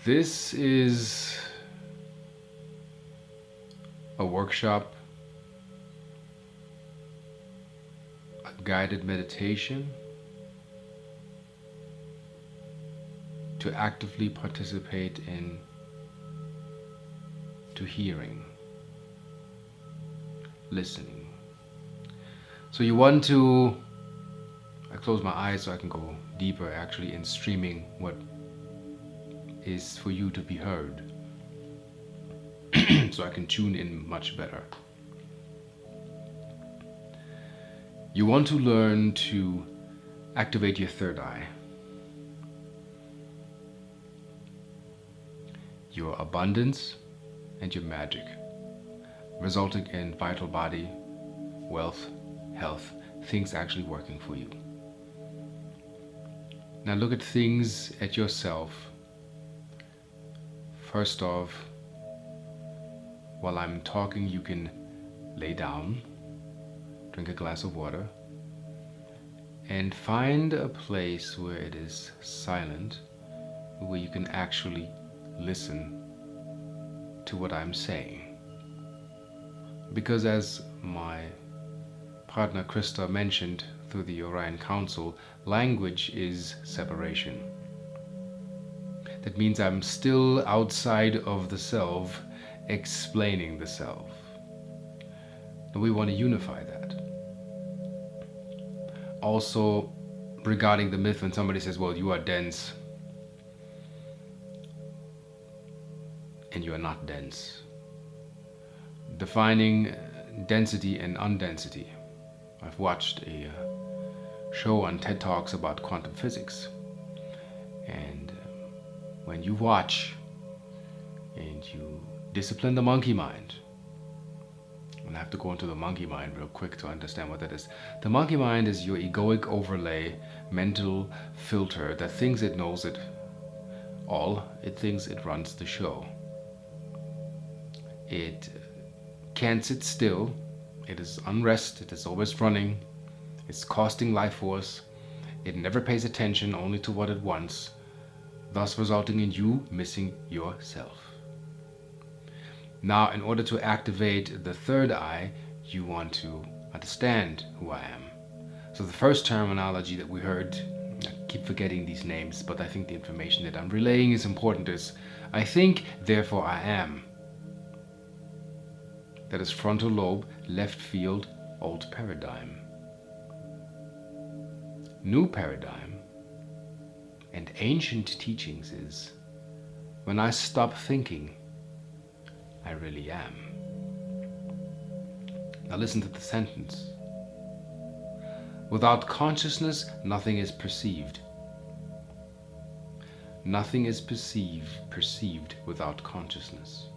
This is a workshop, a guided meditation to actively participate to hearing, listening. So you want to, I close my eyes so I can go deeper actually in streaming what is for you to be heard. So I can tune in much better. You want to learn to activate your third eye, your abundance and your magic, resulting in vital body, wealth, health, things actually working for you. Now look at things at yourself. First off, while I'm talking, you can lay down, drink a glass of water, and find a place where it is silent, where you can actually listen to what I'm saying. Because as my partner Krista mentioned through the Orion Council, language is separation. That means I'm still outside of the self, explaining the self. And we want to unify that. Also, regarding the myth, when somebody says, well, you are dense, and you are not dense. Defining density and undensity. I've watched a show on TED Talks about quantum physics. And when you watch and you discipline the monkey mind, and I have to go into the monkey mind real quick to understand what that is. The monkey mind is your egoic overlay, mental filter that thinks it knows it all. It thinks it runs the show. It can't sit still. It is unrest. It is always running. It's costing life force. It never pays attention only to what it wants, thus resulting in you missing yourself. Now, in order to activate the third eye, you want to understand who I am. So the first terminology that we heard, I keep forgetting these names, but I think the information that I'm relaying is important, is I think, therefore I am. That is frontal lobe, left field, old paradigm. New paradigm and ancient teachings is when I stop thinking, I really am. Now listen to the sentence. Without consciousness, nothing is perceived. Nothing is perceived without consciousness.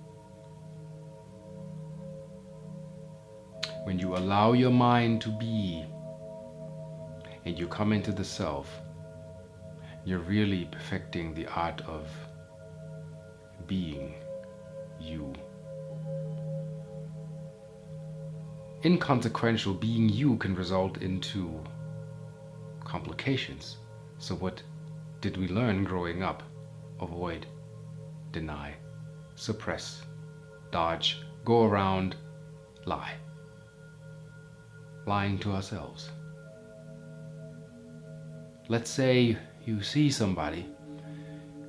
When you allow your mind to be and you come into the self, you're really perfecting the art of being you. Inconsequential being you can result into complications. So what did we learn growing up? Avoid, deny, suppress, dodge, go around, lie. Lying to ourselves. Let's say you see somebody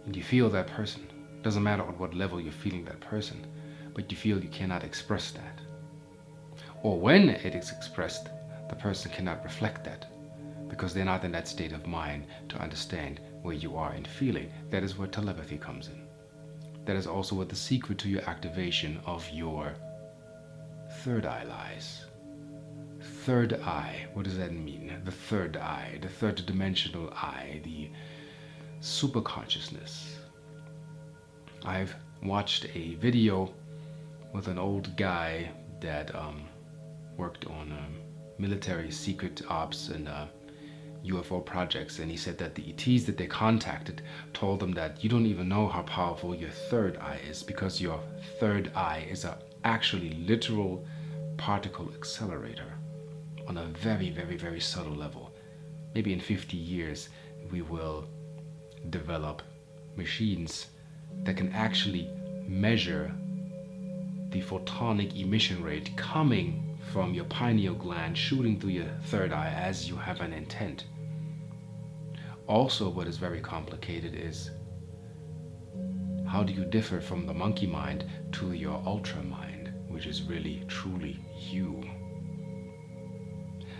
and you feel that person. Doesn't matter at what level you're feeling that person, but you feel you cannot express that. Or when it is expressed, the person cannot reflect that because they're not in that state of mind to understand where you are in feeling. That is where telepathy comes in. That is also where the secret to your activation of your third eye lies. Third eye, what does that mean? The third eye, the third dimensional eye, the superconsciousness. I've watched a video with an old guy that worked on military secret ops and UFO projects, and he said that the ETs that they contacted told them that you don't even know how powerful your third eye is, because your third eye is a actually literal particle accelerator on a very, very, very subtle level. Maybe in 50 years we will develop machines that can actually measure the photonic emission rate coming from your pineal gland shooting through your third eye as you have an intent. Also, what is very complicated is how do you differ from the monkey mind to your ultra mind, which is really truly you.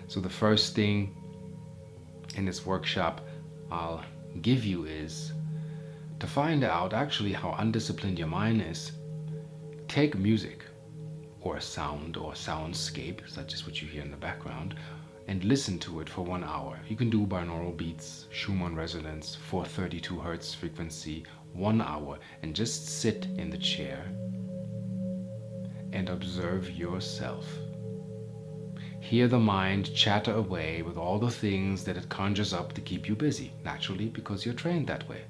So the first thing in this workshop I'll give you is to find out actually how undisciplined your mind is. Take music or sound or soundscape, such as what you hear in the background, and listen to it for 1 hour. You can do binaural beats, Schumann resonance, 432 hertz frequency, 1 hour, and just sit in the chair and observe yourself. Hear the mind chatter away with all the things that it conjures up to keep you busy, naturally, because you're trained that way.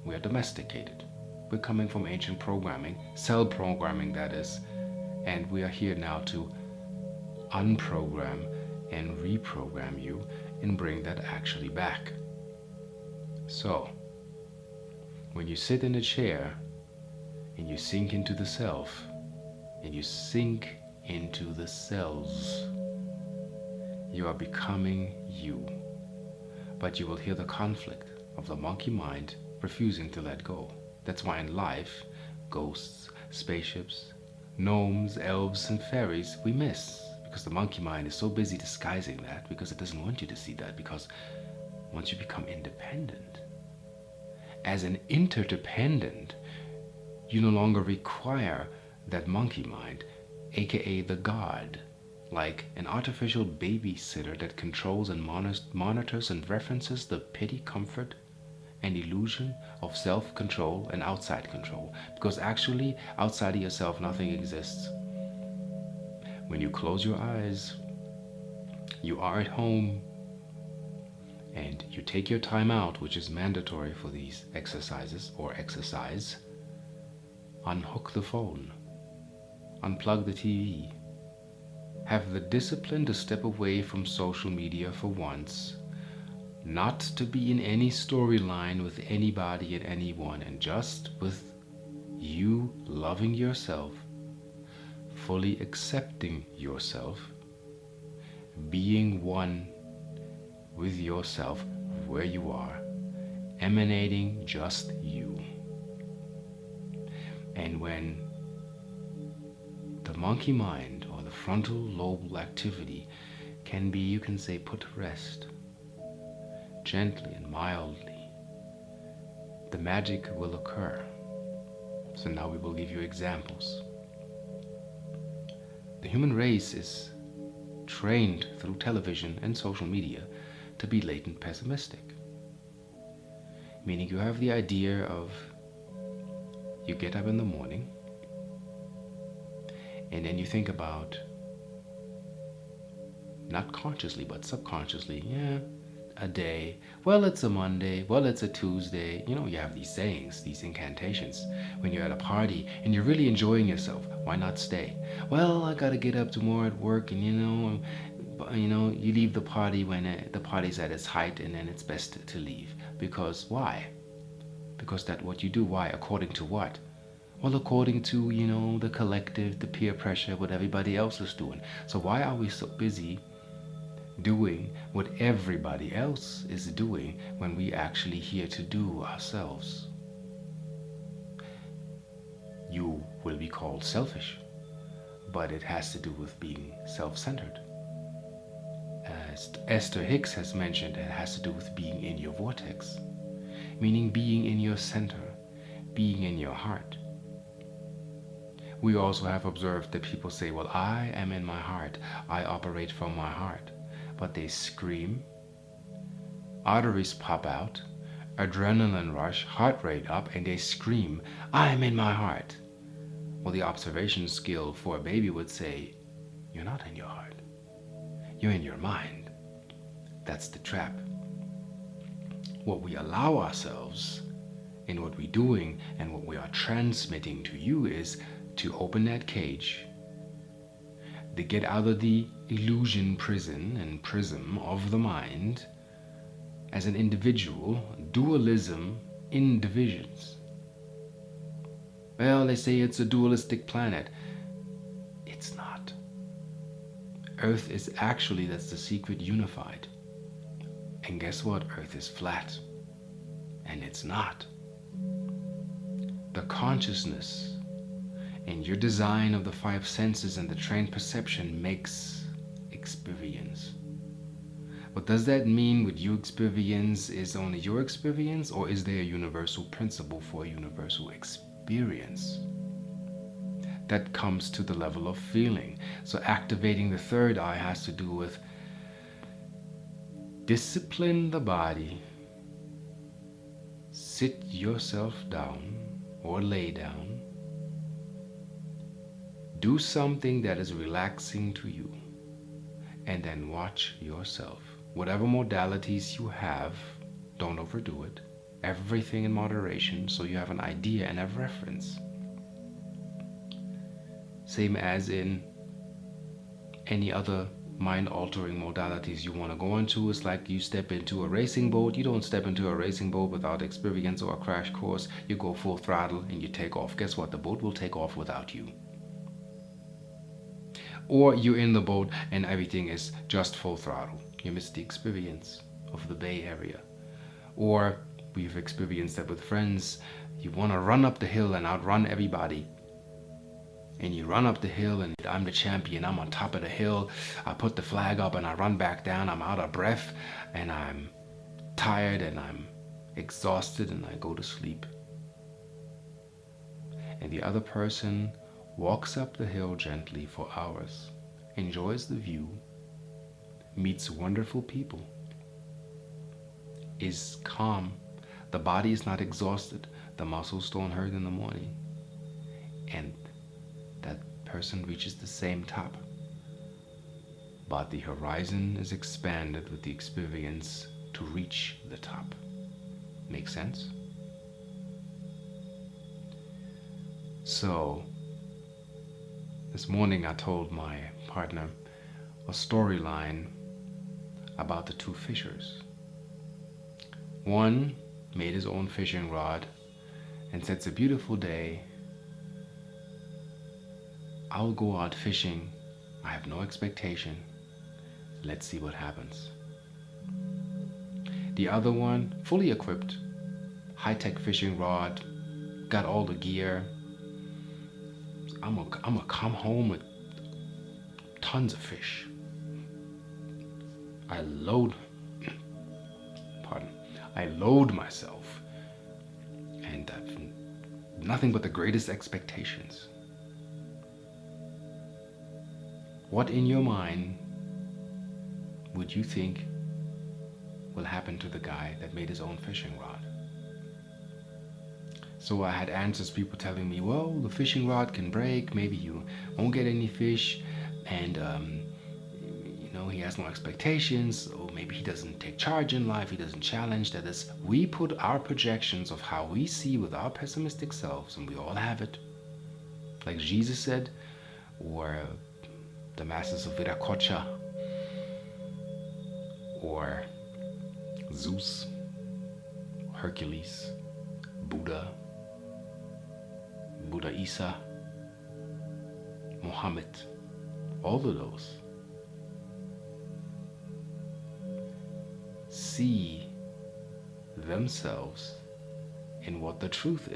We are domesticated. We're coming from ancient programming, cell programming that is, and we are here now to unprogram and reprogram you and bring that actually back. So, when you sit in a chair and you sink into the self, and you sink into the cells, you are becoming you. But you will hear the conflict of the monkey mind refusing to let go. That's why in life, ghosts, spaceships, gnomes, elves, and fairies we miss, because the monkey mind is so busy disguising that, because it doesn't want you to see that, because once you become independent, as an interdependent, you no longer require that monkey mind, aka the God, like an artificial babysitter that controls and monitors and references the pity, comfort, and illusion of self-control and outside control. Because actually, outside of yourself, nothing exists. When you close your eyes, you are at home, and you take your time out, which is mandatory for these exercises or exercise. Unhook the phone, unplug the TV, have the discipline to step away from social media for once, not to be in any storyline with anybody and anyone, and just with you loving yourself, fully accepting yourself, being one with yourself where you are, emanating just you. And when the monkey mind or the frontal lobe activity can be, you can say, put to rest, gently and mildly, the magic will occur. So now we will give you examples. The human race is trained through television and social media to be latent pessimistic. Meaning you have the idea of you get up in the morning and then you think about, not consciously but subconsciously, a day, well it's a Monday, well it's a Tuesday. You know, you have these sayings, these incantations. When you're at a party and you're really enjoying yourself, why not stay? Well, I gotta get up tomorrow at work, and you leave the party when the party's at its height, and then it's best to leave. Because why? Because that's what you do. Why? According to what? Well, according to, the collective, the peer pressure, what everybody else is doing. So why are we so busy doing what everybody else is doing when we actually here to do ourselves? You will be called selfish, but it has to do with being self-centered. As Esther Hicks has mentioned, it has to do with being in your vortex, meaning being in your center, being in your heart. We also have observed that people say, well, I am in my heart, I operate from my heart. But they scream, arteries pop out, adrenaline rush, heart rate up, and they scream, I'm in my heart. Well, the observation skill for a baby would say, you're not in your heart, you're in your mind. That's the trap. What we allow ourselves in what we're doing and what we are transmitting to you is to open that cage, to get out of the illusion prison and prism of the mind as an individual, dualism in divisions. Well, they say it's a dualistic planet. It's not. Earth is actually, that's the secret, unified. And guess what? Earth is flat. And it's not. The consciousness and your design of the five senses and the trained perception makes experience. But does that mean what you experience is only your experience, or is there a universal principle for a universal experience? That comes to the level of feeling. So activating the third eye has to do with discipline the body, sit yourself down or lay down, do something that is relaxing to you, and then watch yourself. Whatever modalities you have, don't overdo it. Everything in moderation, so you have an idea and a reference. Same as in any other mind-altering modalities you want to go into. It's like you step into a racing boat. You don't step into a racing boat without experience or a crash course. You go full throttle and you take off. Guess what? The boat will take off without you. Or you're in the boat and everything is just full throttle. You miss the experience of the Bay Area. Or we've experienced that with friends. You want to run up the hill and outrun everybody. And you run up the hill and I'm the champion. I'm on top of the hill. I put the flag up and I run back down. I'm out of breath and I'm tired and I'm exhausted and I go to sleep. And the other person walks up the hill gently for hours, enjoys the view, meets wonderful people, is calm. The body is not exhausted. The muscles don't hurt in the morning. And that person reaches the same top. But the horizon is expanded with the experience to reach the top. Make sense? So, this morning I told my partner a storyline about the two fishers. One made his own fishing rod and said, it's a beautiful day. I'll go out fishing. I have no expectation. Let's see what happens. The other one, fully equipped, high-tech fishing rod, got all the gear. I'm gonna come home with tons of fish. I load myself and nothing but the greatest expectations. What in your mind would you think will happen to the guy that made his own fishing rod? So I had answers, people telling me, well, the fishing rod can break, maybe you won't get any fish, and he has no expectations, or maybe he doesn't take charge in life, he doesn't challenge. That is, we put our projections of how we see with our pessimistic selves, and we all have it. Like Jesus said, or the masters of Viracocha, or Zeus, Hercules, Buddha Isa, Muhammad, all of those. See themselves in what the truth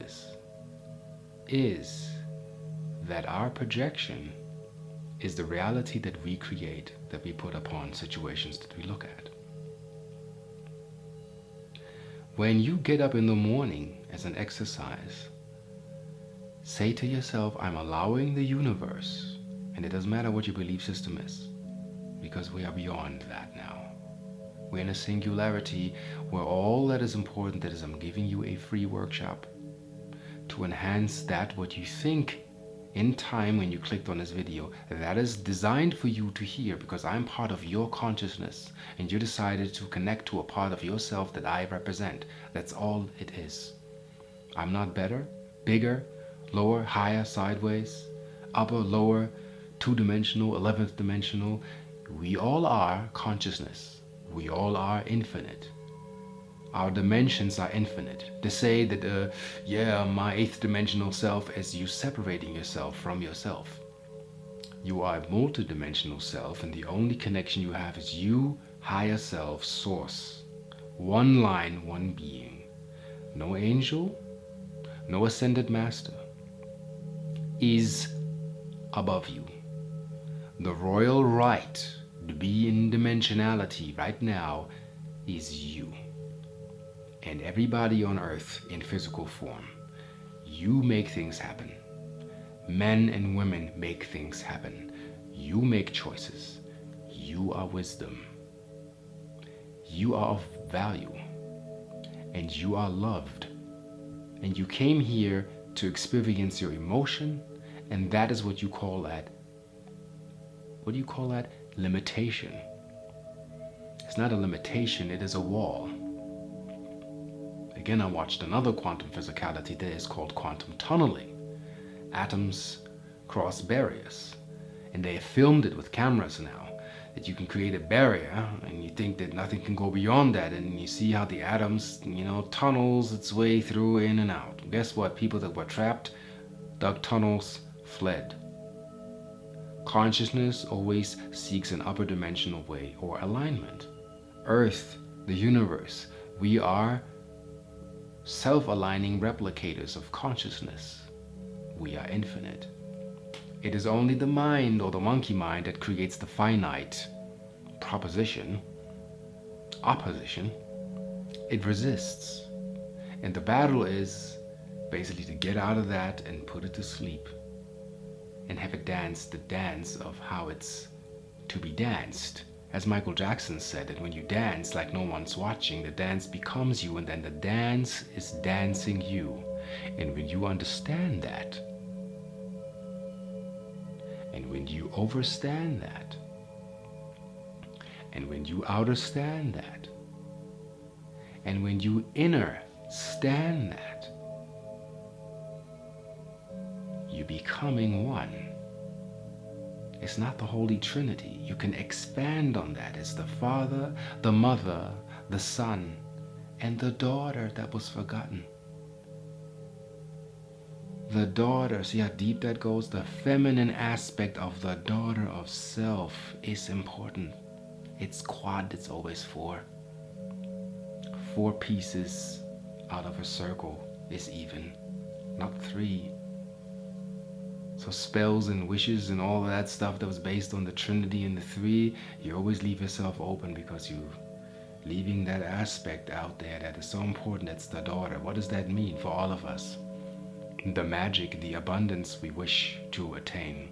is that our projection is the reality that we create, that we put upon situations that we look at. When you get up in the morning as an exercise, say to yourself, I'm allowing the universe, and it doesn't matter what your belief system is, because we are beyond that now. We're in a singularity where all that is important, that is, I'm giving you a free workshop to enhance that what you think in time when you clicked on this video, that is designed for you to hear, because I'm part of your consciousness and you decided to connect to a part of yourself that I represent. That's all it is. I'm not better, bigger, lower, higher, sideways, upper, lower, two-dimensional, 11th dimensional. We all are consciousness. We all are infinite. Our dimensions are infinite. They say that, my eighth dimensional self is you separating yourself from yourself. You are a multidimensional self, and the only connection you have is you, higher self, source. One line, one being. No angel, no ascended master is above you. The royal right to be in dimensionality right now is you. And everybody on earth in physical form. You make things happen. Men and women make things happen. You make choices. You are wisdom. You are of value. And you are loved. And you came here to experience your emotion, and that is what you call that. What do you call that? Limitation. It's not a limitation, it is a wall. Again, I watched another quantum physicality that is called quantum tunneling. Atoms cross barriers, and they have filmed it with cameras now, that you can create a barrier and you think that nothing can go beyond that, and you see how the atoms, tunnels its way through, in and out. Guess what? People that were trapped, dug tunnels, fled. Consciousness always seeks an upper dimensional way or alignment. Earth, the universe, we are self-aligning replicators of consciousness. We are infinite. It is only the mind, or the monkey mind, that creates the finite opposition. It resists. And the battle is basically to get out of that and put it to sleep and have it dance the dance of how it's to be danced. As Michael Jackson said, that when you dance like no one's watching, the dance becomes you, and then the dance is dancing you. And when you understand that, and when you overstand that, and when you outerstand that, and when you innerstand that, you're becoming one. It's not the Holy Trinity. You can expand on that. It's the Father, the Mother, the Son, and the daughter that was forgotten. The daughter, see how deep that goes? The feminine aspect of the daughter of self is important. It's quad, it's always four. 4 pieces out of a circle is even, not 3. So spells and wishes and all of that stuff that was based on the Trinity and the 3, you always leave yourself open, because you're leaving that aspect out there that is so important. That's the daughter. What does that mean for all of us? The magic, the abundance we wish to attain.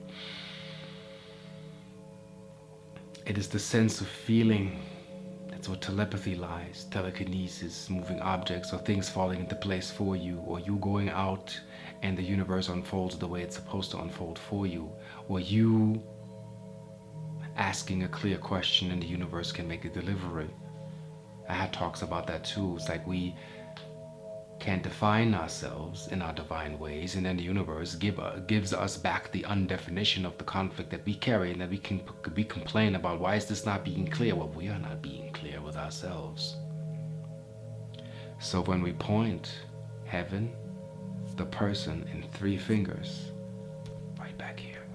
It is the sense of feeling. That's where telepathy lies, telekinesis, moving objects or things falling into place for you, or you going out and the universe unfolds the way it's supposed to unfold for you, or you asking a clear question and the universe can make a delivery. I had talks about that too. It's like we can't define ourselves in our divine ways, and then the universe gives us back the undefinition of the conflict that we carry, and that we complain about, why is this not being clear? Well, we are not being clear with ourselves. So when we point heaven, the person, and 3 fingers right back here,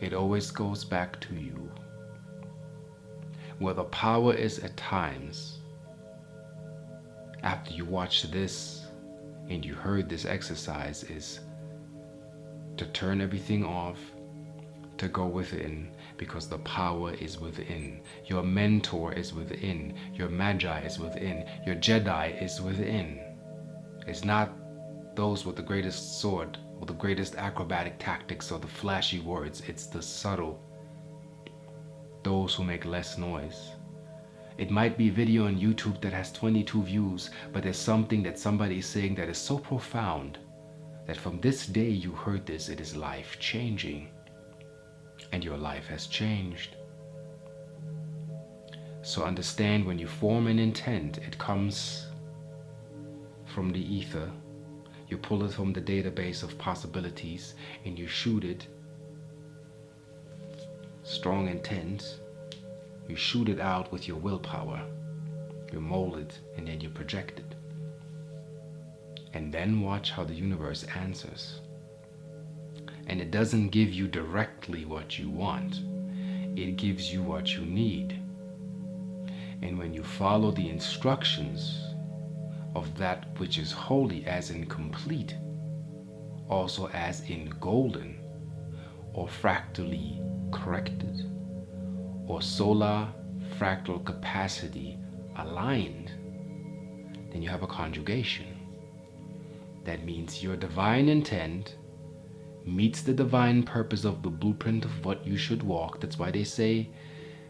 it always goes back to you. Where the power is at times, after you watch this and you heard this exercise, is to turn everything off, to go within, because the power is within. Your mentor is within. Your magi is within. Your Jedi is within. It's not those with the greatest sword or the greatest acrobatic tactics or the flashy words. It's the subtle, those who make less noise. It might be a video on YouTube that has 22 views, but there's something that somebody is saying that is so profound that from this day you heard this, it is life-changing. And your life has changed. So understand, when you form an intent, it comes from the ether. You pull it from the database of possibilities and you shoot it. Strong intent. You shoot it out with your willpower, You mold it and then you project it. And then watch how the universe answers. And it doesn't give you directly what you want. It gives you what you need. And when you follow the instructions of that which is holy, as in complete, also as in golden, or fractally corrected, or solar fractal capacity aligned, then you have a conjugation. That means your divine intent meets the divine purpose of the blueprint of what you should walk. That's why they say,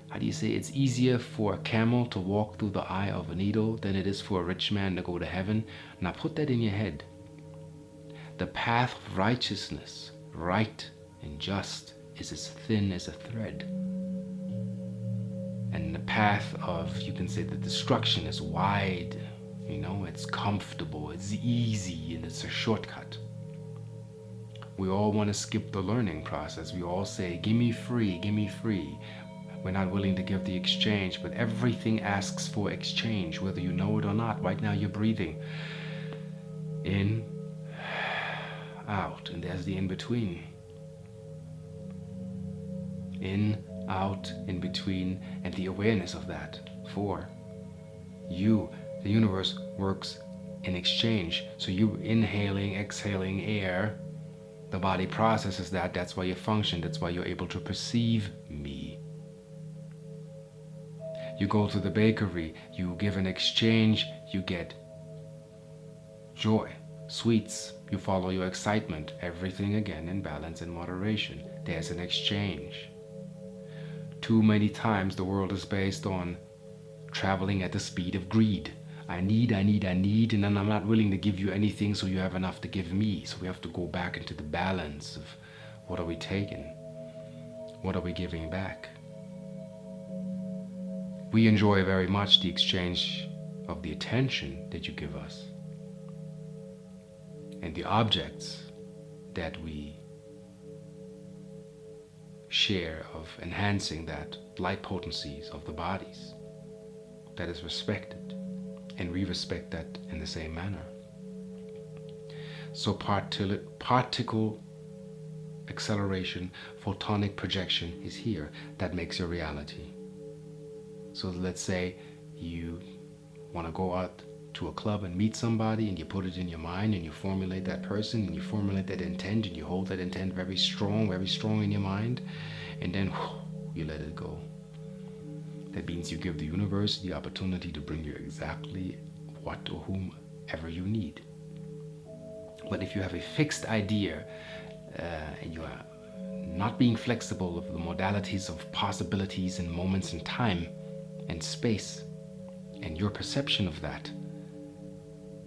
how do you say, it's easier for a camel to walk through the eye of a needle than it is for a rich man to go to heaven. Now put that in your head. The path of righteousness, right and just, is as thin as a thread. And the path of, you can say, the destruction is wide. It's comfortable, it's easy, and it's a shortcut. We all want to skip the learning process. We all say, give me free, give me free. We're not willing to give the exchange, but everything asks for exchange, whether you know it or not. Right now you're breathing in, out, and there's the in-between. In, out, in between, and the awareness of that. For you, the universe works in exchange. So you inhaling, exhaling air, the body processes that. That's why you function. That's why you're able to perceive me. You go to the bakery, you give an exchange, you get joy, sweets. You follow your excitement. Everything again in balance and moderation. There's an exchange. Too many times the world is based on traveling at the speed of greed. I need, and then I'm not willing to give you anything, so you have enough to give me. So we have to go back into the balance of what are we taking? What are we giving back? We enjoy very much the exchange of the attention that you give us and the objects that we share of enhancing that light potencies of the bodies. That is respected. And we respect that in the same manner. So particle acceleration, photonic projection is here. That makes your reality. So let's say you want to go out to a club and meet somebody, and you put it in your mind, and you formulate that person, and you formulate that intent, and you hold that intent very strong in your mind, and then you let it go. That means you give the universe the opportunity to bring you exactly what or whomever you need. But if you have a fixed idea and you are not being flexible of the modalities of possibilities and moments in time and space and your perception of that,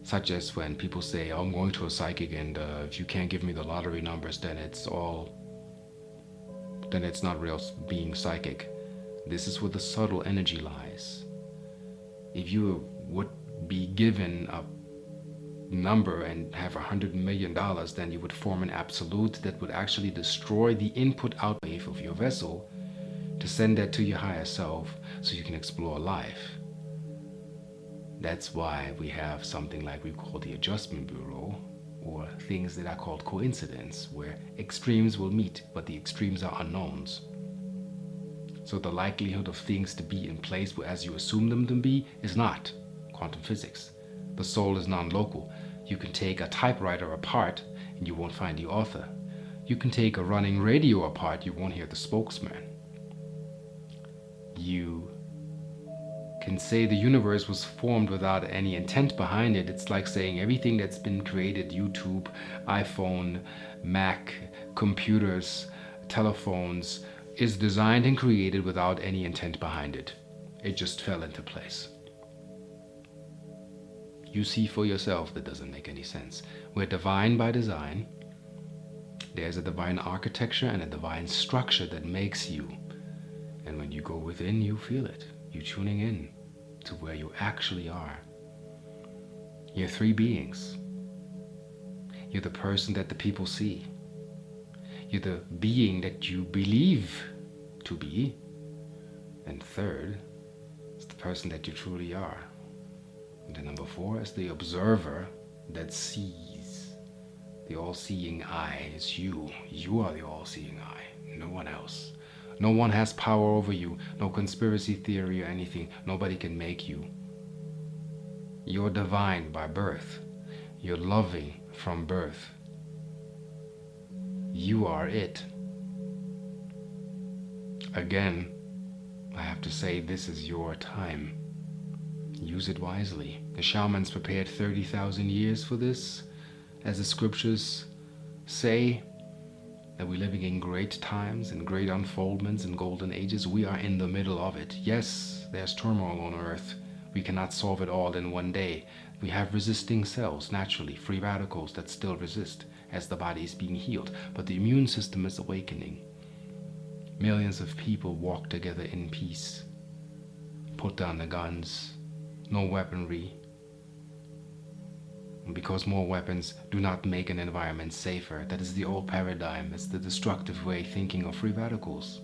such as when people say, oh, I'm going to a psychic, and if you can't give me the lottery numbers, then it's not real being psychic. This is where the subtle energy lies. If you would be given a number and have $100 million, then you would form an absolute that would actually destroy the input-out wave of your vessel to send that to your higher self so you can explore life. That's why we have something like we call the Adjustment Bureau, or things that are called coincidence, where extremes will meet, but the extremes are unknowns. So the likelihood of things to be in place as you assume them to be is not quantum physics. The soul is non-local. You can take a typewriter apart and you won't find the author. You can take a running radio apart, you won't hear the spokesman. You can say the universe was formed without any intent behind it. It's like saying everything that's been created, YouTube, iPhone, Mac, computers, telephones, is designed and created without any intent behind it. It just fell into place. You see for yourself that doesn't make any sense. We're divine by design. There's a divine architecture and a divine structure that makes you. And when you go within, you feel it. You're tuning in to where you actually are. You're three beings. You're the person that the people see. You're the being that you believe to be. And third, it's the person that you truly are. And then number 4 is the observer that sees. The all-seeing eye is you. You are the all-seeing eye, no one else. No one has power over you, no conspiracy theory or anything. Nobody can make you. You're divine by birth. You're loving from birth. You are it. Again, I have to say, this is your time. Use it wisely. The shamans prepared 30,000 years for this. As the scriptures say, that we're living in great times and great unfoldments and golden ages. We are in the middle of it. Yes, there's turmoil on earth. We cannot solve it all in one day. We have resisting cells, naturally, free radicals that still resist as the body is being healed. But the immune system is awakening. Millions of people walk together in peace. Put down the guns. No weaponry. Because more weapons do not make an environment safer. That is the old paradigm. It's the destructive way thinking of free radicals.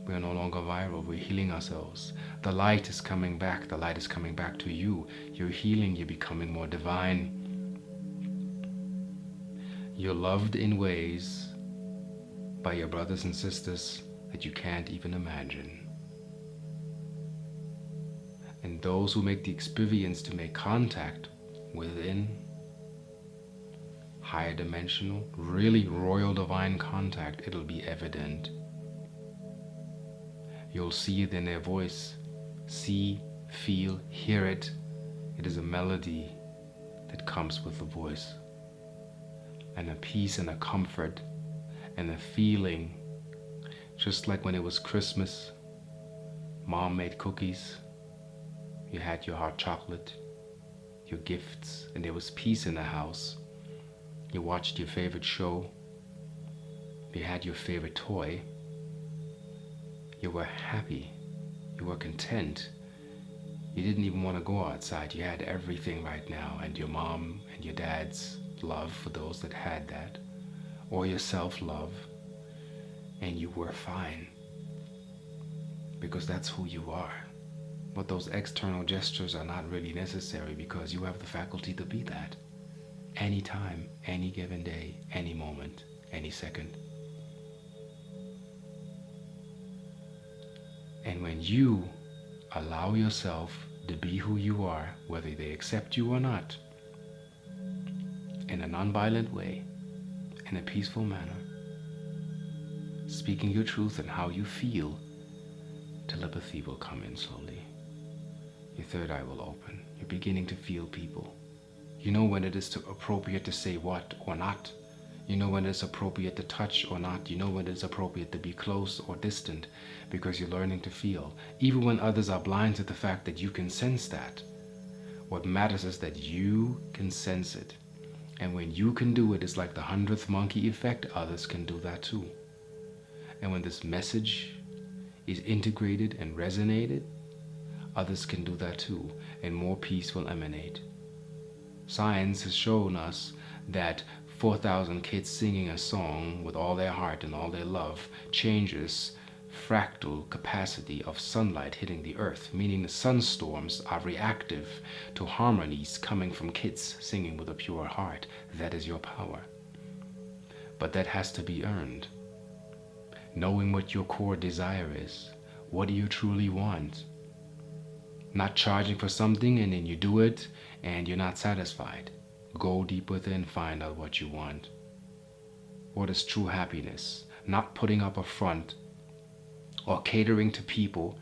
We are no longer viral. We're healing ourselves. The light is coming back. The light is coming back to you. You're healing. You're becoming more divine. You're loved in ways by your brothers and sisters that you can't even imagine. And those who make the experience to make contact within higher dimensional, really royal divine contact, it'll be evident. You'll see it in their voice. See, feel, hear it. It is a melody that comes with the voice. And a peace and a comfort and a feeling. Just like when it was Christmas, Mom made cookies. You had your hot chocolate, your gifts, and there was peace in the house. You watched your favorite show. You had your favorite toy. You were happy. You were content. You didn't even want to go outside. You had everything right now, and your mom and your dad's love for those that had that, or your self-love, and you were fine. Because that's who you are. But those external gestures are not really necessary because you have the faculty to be that. Anytime, any given day, any moment, any second. And when you allow yourself to be who you are, whether they accept you or not, in a non-violent way, in a peaceful manner, speaking your truth and how you feel, telepathy will come in slowly. Your third eye will open. You're beginning to feel people. You know when it is appropriate to say what or not. You know when it's appropriate to touch or not. You know when it's appropriate to be close or distant, because you're learning to feel. Even when others are blind to the fact that you can sense that. What matters is that you can sense it. And when you can do it, it's like the 100th monkey effect. Others can do that too. And when this message is integrated and resonated, others can do that too, and more peace will emanate. Science has shown us that 4,000 kids singing a song with all their heart and all their love changes fractal capacity of sunlight hitting the earth, meaning the sunstorms are reactive to harmonies coming from kids singing with a pure heart. That is your power. But that has to be earned. Knowing what your core desire is. What do you truly want? Not charging for something and then you do it and you're not satisfied. Go deep within, find out what you want. What is true happiness? Not putting up a front or catering to people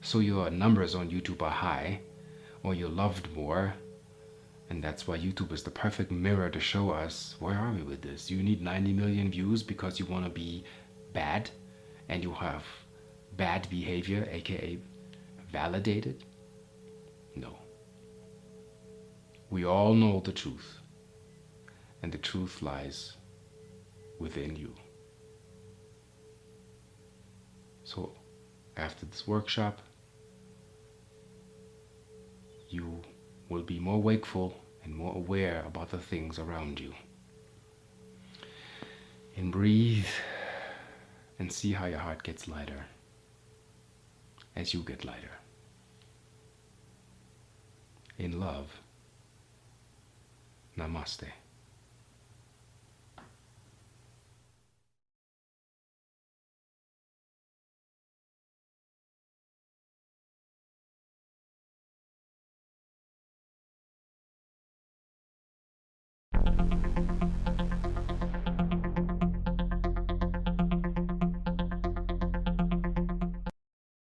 so your numbers on YouTube are high or you're loved more. And that's why YouTube is the perfect mirror to show us, where are we with this? You need 90 million views because you want to be bad and you have bad behavior, aka validated? No. We all know the truth, and the truth lies within you. So after this workshop, you will be more wakeful and more aware about the things around you. And breathe and see how your heart gets lighter as you get lighter. in love. Namaste.